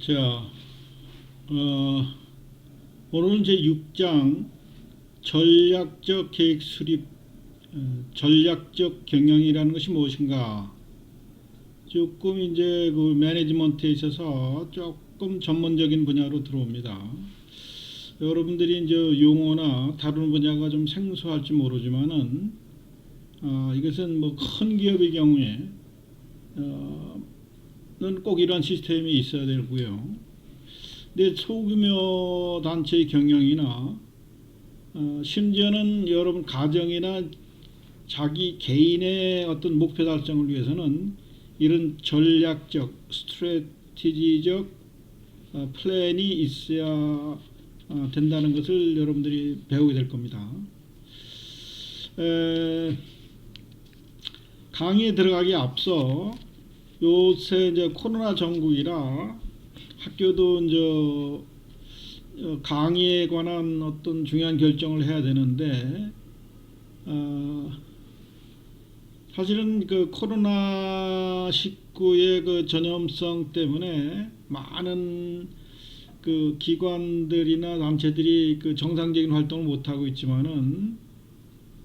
자, 오늘은 제 6장 전략적 계획 수립, 전략적 경영이라는 것이 무엇인가. 조금 이제 그 매니지먼트에 있어서 조금 전문적인 분야로 들어옵니다. 여러분들이 이제 용어나 다루는 분야가 좀 생소할지 모르지만은, 이것은 뭐 큰 기업의 경우에, 는 꼭 이러한 시스템이 있어야 되고요. 근데 소규모 단체의 경영이나 심지어는 여러분 가정이나 자기 개인의 어떤 목표 달성을 위해서는 이런 전략적, 스트래티지적 플랜이 있어야 된다는 것을 여러분들이 배우게 될 겁니다. 강의에 들어가기 앞서 요새 이제 코로나 전국이라 학교도 이제 강의에 관한 어떤 중요한 결정을 해야 되는데, 사실은 그 코로나 19의 그 전염성 때문에 많은 그 기관들이나 단체들이 그 정상적인 활동을 못 하고 있지만은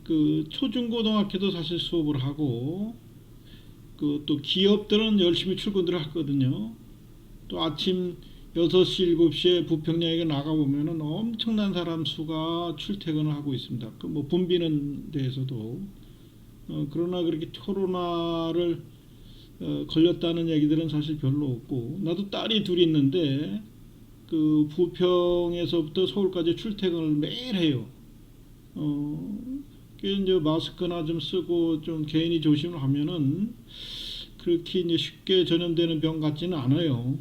그 초중고등학교도 사실 수업을 하고, 그 또 기업들은 열심히 출근을 하거든요. 또 아침 6시, 7시에 부평역에 나가보면은 엄청난 사람 수가 출퇴근을 하고 있습니다. 그 뭐 붐비는 데에서도. 그러나 그렇게 코로나를 걸렸다는 얘기들은 사실 별로 없고, 나도 딸이 둘이 있는데 그 부평에서부터 서울까지 출퇴근을 매일 해요. 이제 마스크나 좀 쓰고 좀 개인이 조심을 하면은 그렇게 이제 쉽게 전염되는 병 같지는 않아요.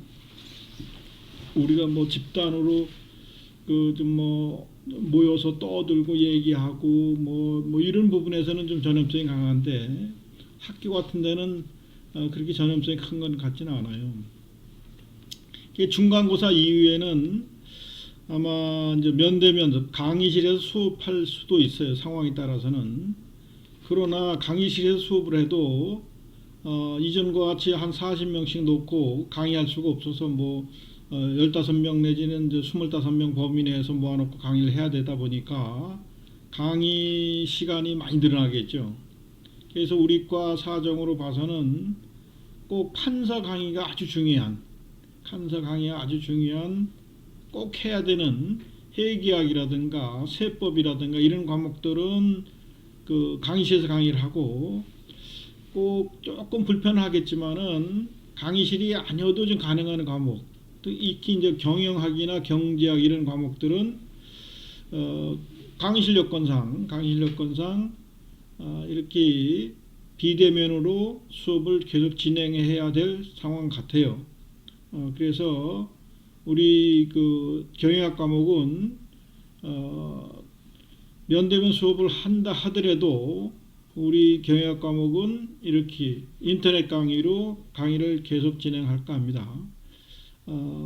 우리가 뭐 집단으로 그 좀 뭐 모여서 떠들고 얘기하고 뭐 이런 부분에서는 좀 전염성이 강한데, 학교 같은 데는 그렇게 전염성이 큰 건 같지는 않아요. 중간고사 이후에는 아마 이제 면대면 강의실에서 수업할 수도 있어요. 상황에 따라서는. 그러나 강의실에서 수업을 해도 이전과 같이 한 40명씩 놓고 강의할 수가 없어서 뭐 15명 내지는 이제 25명 범위 내에서 모아놓고 강의를 해야 되다 보니까 강의 시간이 많이 늘어나겠죠. 그래서 우리과 사정으로 봐서는 꼭 판서 강의가 아주 중요한, 꼭 해야 되는 회계학이라든가 세법이라든가 이런 과목들은 그 강의실에서 강의를 하고, 꼭 조금 불편하겠지만은 강의실이 아니어도 좀 가능한 과목, 또 익히 이제 경영학이나 경제학 이런 과목들은 강의실 여건상 이렇게 비대면으로 수업을 계속 진행해야 될 상황 같아요. 그래서 우리 그 경영학 과목은 면대면 수업을 한다 하더라도 우리 경영학 과목은 이렇게 인터넷 강의로 강의를 계속 진행할까 합니다.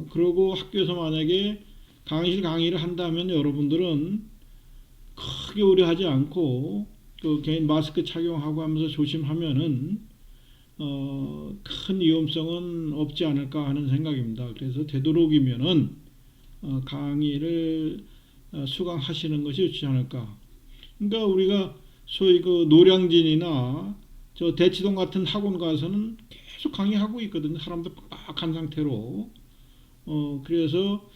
그리고 학교에서 만약에 강의실 강의를 한다면 여러분들은 크게 우려하지 않고 그 개인 마스크 착용하고 하면서 조심하면은 큰 위험성은 없지 않을까 하는 생각입니다. 그래서 되도록이면은 강의를 수강하시는 것이 좋지 않을까. 그러니까 우리가 소위 그 노량진이나 저 대치동 같은 학원 가서는 계속 강의하고 있거든요. 사람들 빡빡한 상태로. 그래서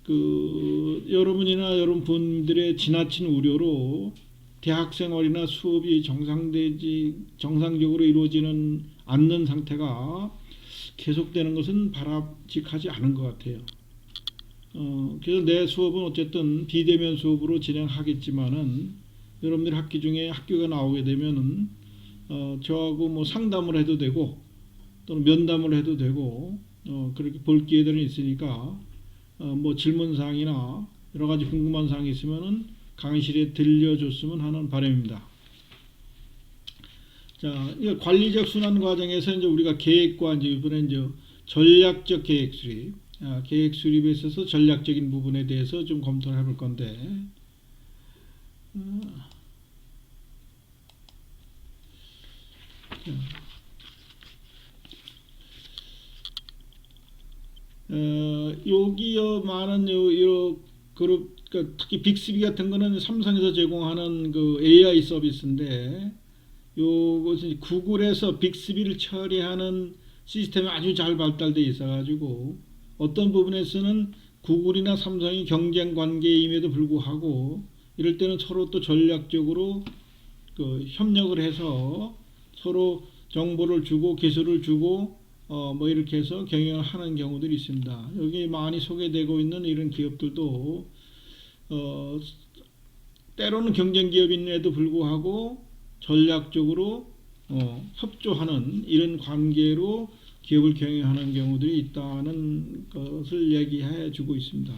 그 여러분이나 여러분들의 지나친 우려로 대학생활이나 수업이 정상적으로 이루어지는 않는 상태가 계속되는 것은 바람직하지 않은 것 같아요. 그래서 내 수업은 어쨌든 비대면 수업으로 진행하겠지만은 여러분들 학기 중에 학교가 나오게 되면은 저하고 뭐 상담을 해도 되고 또는 면담을 해도 되고 그렇게 볼 기회들은 있으니까 뭐 질문사항이나 여러 가지 궁금한 사항이 있으면은 강의실에 들려줬으면 하는 바람입니다. 자, 이 관리적 순환 과정에서 이제 우리가 계획과 이제 이번에 이제 전략적 계획 수립, 계획 수립에 있어서 전략적인 부분에 대해서 좀 검토를 해볼 건데, 여기요 많은 요 그룹 그러니까 특히 빅스비 같은 거는 삼성에서 제공하는 그 AI 서비스인데 요것은 구글에서 빅스비를 처리하는 시스템이 아주 잘 발달돼 있어가지고 어떤 부분에서는 구글이나 삼성이 경쟁 관계임에도 불구하고 이럴 때는 서로 또 전략적으로 그 협력을 해서 서로 정보를 주고 기술을 주고 뭐 이렇게 해서 경영을 하는 경우들이 있습니다. 여기 많이 소개되고 있는 이런 기업들도 때로는 경쟁 기업임에도 불구하고 전략적으로 협조하는 이런 관계로 기업을 경영하는 경우들이 있다는 것을 얘기해 주고 있습니다.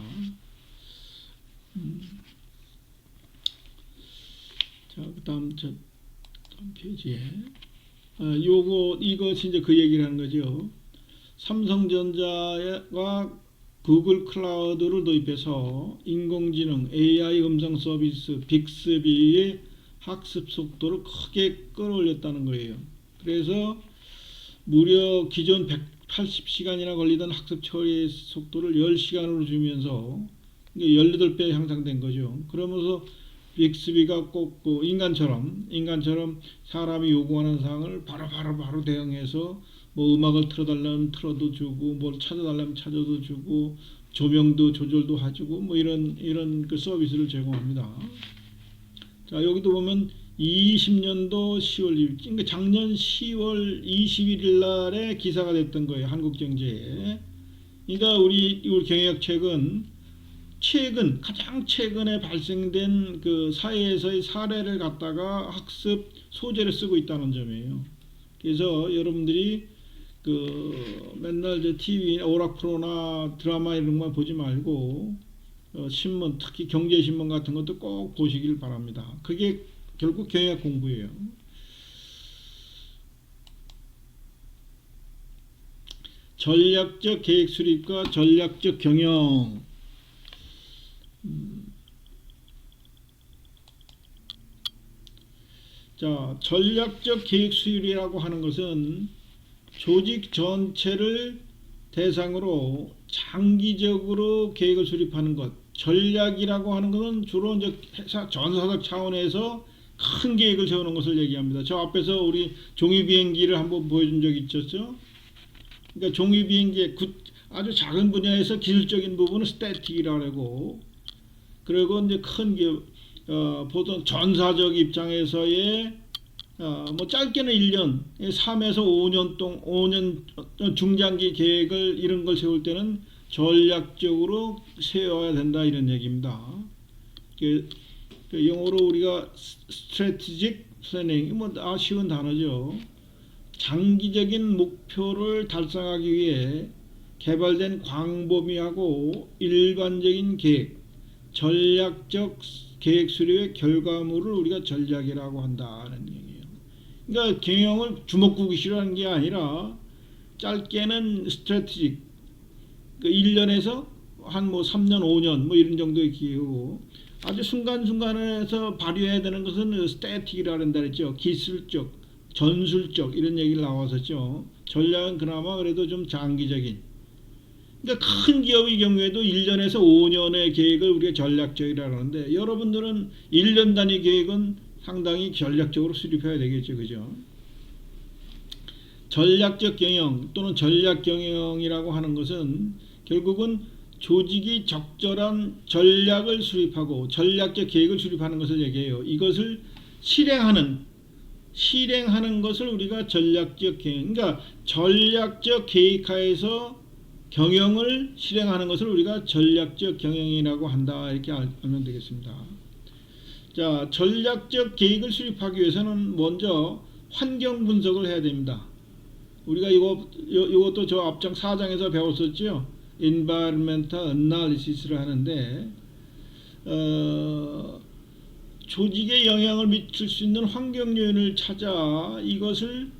자, 다음 페이지에 이것이 이제 그 얘기를 하는 거죠. 삼성전자가 구글 클라우드를 도입해서 인공지능, AI 음성 서비스, 빅스비의 학습 속도를 크게 끌어올렸다는 거예요. 그래서 무려 기존 180시간이나 걸리던 학습 처리 속도를 10시간으로 주면서 18배 향상된 거죠. 그러면서 빅스비가 꼭 인간처럼 사람이 요구하는 사항을 바로 대응해서 뭐 음악을 틀어달라면 틀어도 주고 뭘 찾아달라면 찾아도 주고 조명도 조절도 해주고 뭐 이런 그 서비스를 제공합니다. 자, 여기도 보면 20년도 10월 2일 그러니까 작년 10월 21일 날에 기사가 됐던 거예요. 한국경제에. 그러니까 우리 경영학책은 가장 최근에 발생된 그 사회에서의 사례를 갖다가 학습 소재를 쓰고 있다는 점이에요. 그래서 여러분들이 그 맨날 TV 오락프로나 드라마 이런 것만 보지 말고 신문, 특히 경제신문 같은 것도 꼭 보시길 바랍니다. 그게 결국 경영학 공부예요. 전략적 계획 수립과 전략적 경영. 자, 전략적 계획 수립이라고 하는 것은 조직 전체를 대상으로 장기적으로 계획을 수립하는 것. 전략이라고 하는 것은 주로 이제 회사 전사적 차원에서 큰 계획을 세우는 것을 얘기합니다. 저 앞에서 우리 종이 비행기를 한번 보여준 적이 있었죠. 그러니까 종이 비행기의 아주 작은 분야에서 기술적인 부분은 스태틱이라고 하고, 그리고 이제 큰 기업, 보통 전사적 입장에서의 뭐 짧게는 1년, 3에서 5년 중장기 계획을 이런 걸 세울 때는 전략적으로 세워야 된다 이런 얘기입니다. 그 영어로 우리가 strategic planning 뭐 쉬운 단어죠. 장기적인 목표를 달성하기 위해 개발된 광범위하고 일반적인 계획, 전략적 계획 수립의 결과물을 우리가 전략이라고 한다는 얘기예요. 그러니까 경영을 주먹구구식으로 하는 게 아니라 짧게는 스트래티직, 1년에서 한 뭐 3년, 5년 뭐 이런 정도의 기회고, 아주 순간순간에서 발휘해야 되는 것은 스태틱이라고 한다 그랬죠. 기술적, 전술적 이런 얘기를 나왔었죠. 전략은 그나마 그래도 좀 장기적인. 그러니까 큰 기업의 경우에도 1년에서 5년의 계획을 우리가 전략적이라고 하는데, 여러분들은 1년 단위 계획은 상당히 전략적으로 수립해야 되겠죠. 그죠? 전략적 경영 또는 전략 경영이라고 하는 것은 결국은 조직이 적절한 전략을 수립하고 전략적 계획을 수립하는 것을 얘기해요. 이것을 실행하는 것을 우리가 전략적 경영, 그러니까 전략적 계획하에서 경영을 실행하는 것을 우리가 전략적 경영이라고 한다 이렇게 알면 되겠습니다. 자, 전략적 계획을 수립하기 위해서는 먼저 환경 분석을 해야 됩니다. 우리가 이것도 저 앞장 4장에서 배웠었죠. Environmental Analysis를 하는데 조직에 영향을 미칠 수 있는 환경 요인을 찾아 이것을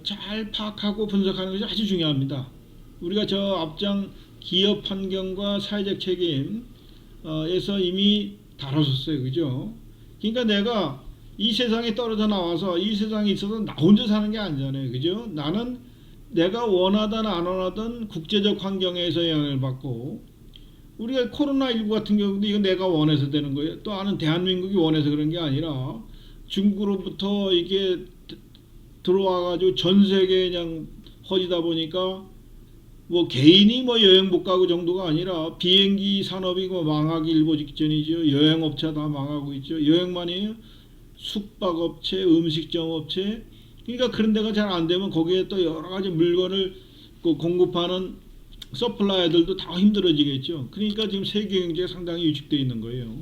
잘 파악하고 분석하는 것이 아주 중요합니다. 우리가 저 앞장 기업 환경과 사회적 책임에서 이미 다뤘었어요. 그죠? 그러니까 내가 이 세상에 떨어져 나와서 이 세상에 있어서 나 혼자 사는 게 아니잖아요. 그죠? 나는 내가 원하든 안 원하든 국제적 환경에서 영향을 받고, 우리가 코로나19 같은 경우도 이거 내가 원해서 되는 거예요. 또 아는 대한민국이 원해서 그런 게 아니라 중국으로부터 이게 들어와가지고 전 세계에 그냥 퍼지다 보니까 뭐 개인이 뭐 여행 못 가고 정도가 아니라 비행기 산업이 뭐 망하기 일보 직전이죠. 여행업체 다 망하고 있죠. 여행만이에요. 숙박업체, 음식점업체. 그러니까 그런 데가 잘 안 되면 거기에 또 여러 가지 물건을 공급하는 서플라이들도 다 힘들어지겠죠. 그러니까 지금 세계 경제가 상당히 위축되어 있는 거예요.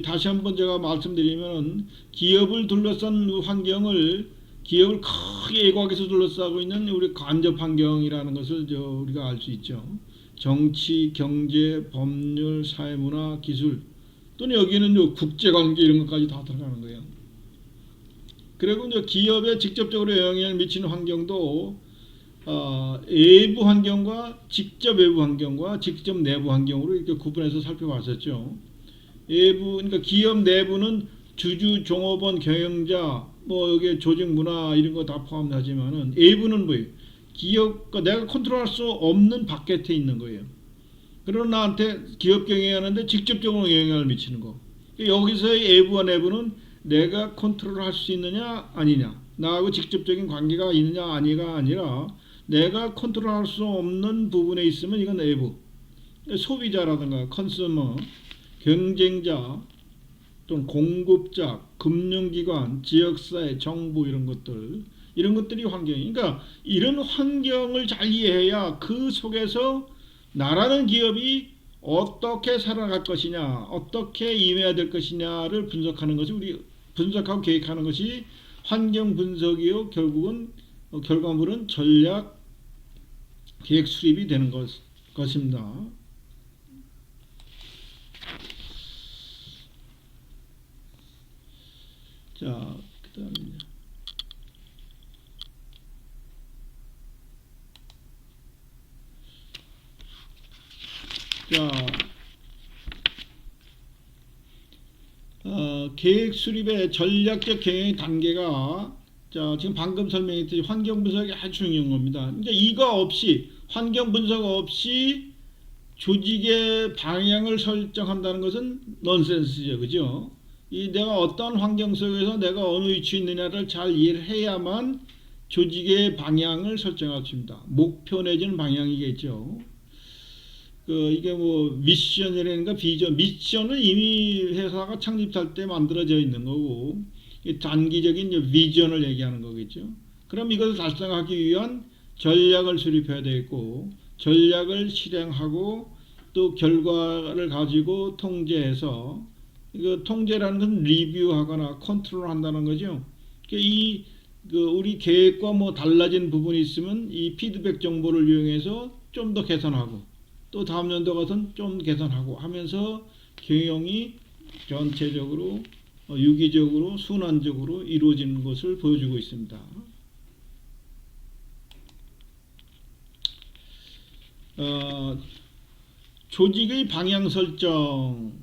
다시 한번 제가 말씀드리면 기업을 둘러싼 환경을 기업을 크게 외곽에서 둘러싸고 있는 우리 간접 환경이라는 것을 우리가 알 수 있죠. 정치, 경제, 법률, 사회문화, 기술 또는 여기는 국제관계 이런 것까지 다 들어가는 거예요. 그리고 이제 기업에 직접적으로 영향을 미치는 환경도 외부 환경과 직접 외부 환경과 직접 내부 환경으로 이렇게 구분해서 살펴봤었죠. 외부, 그러니까 기업 내부는 주주, 종업원, 경영자, 뭐 여기 조직 문화 이런 거 다 포함하지만은 외부는 뭐예요? 기업과 내가 컨트롤할 수 없는 바깥에 있는 거예요. 그러나 나한테 기업 경영하는데 직접적으로 영향을 미치는 거. 여기서의 외부와 내부는 내가 컨트롤할 수 있느냐 아니냐, 나하고 직접적인 관계가 있느냐 아니가 아니라 내가 컨트롤할 수 없는 부분에 있으면 이건 내부. 소비자라든가 컨슈머, 경쟁자 또는 공급자, 금융기관, 지역사회, 정부 이런 것들이 환경이. 그러니까 이런 환경을 잘 이해해야 그 속에서 나라는 기업이 어떻게 살아갈 것이냐, 어떻게 임해야 될 것이냐를 분석하는 것이 우리 분석하고 계획하는 것이 환경 분석이요. 결국은 결과물은 전략 계획 수립이 되는 것입니다. 자, 그다음에 계획 수립의 전략적 경영 단계가 지금 방금 설명했듯이 환경 분석이 아주 중요한 겁니다. 그러니까 이거 없이 환경 분석 없이 조직의 방향을 설정한다는 것은 넌센스죠, 그죠? 내가 어떤 환경 속에서 내가 어느 위치에 있느냐를 잘 이해를 해야만 조직의 방향을 설정할 수 있습니다. 목표 내지는 방향이겠죠. 이게 뭐 미션이라든가 비전, 미션은 이미 회사가 창립할 때 만들어져 있는 거고, 단기적인 비전을 얘기하는 거겠죠. 그럼 이것을 달성하기 위한 전략을 수립해야 되겠고, 전략을 실행하고 또 결과를 가지고 통제해서, 이거 통제라는 건 리뷰하거나 컨트롤한다는 거죠. 우리 계획과 뭐 달라진 부분이 있으면 이 피드백 정보를 이용해서 좀 더 개선하고, 또 다음 연도 가서는 좀 개선하고 하면서 경영이 전체적으로 유기적으로 순환적으로 이루어지는 것을 보여주고 있습니다. 조직의 방향 설정.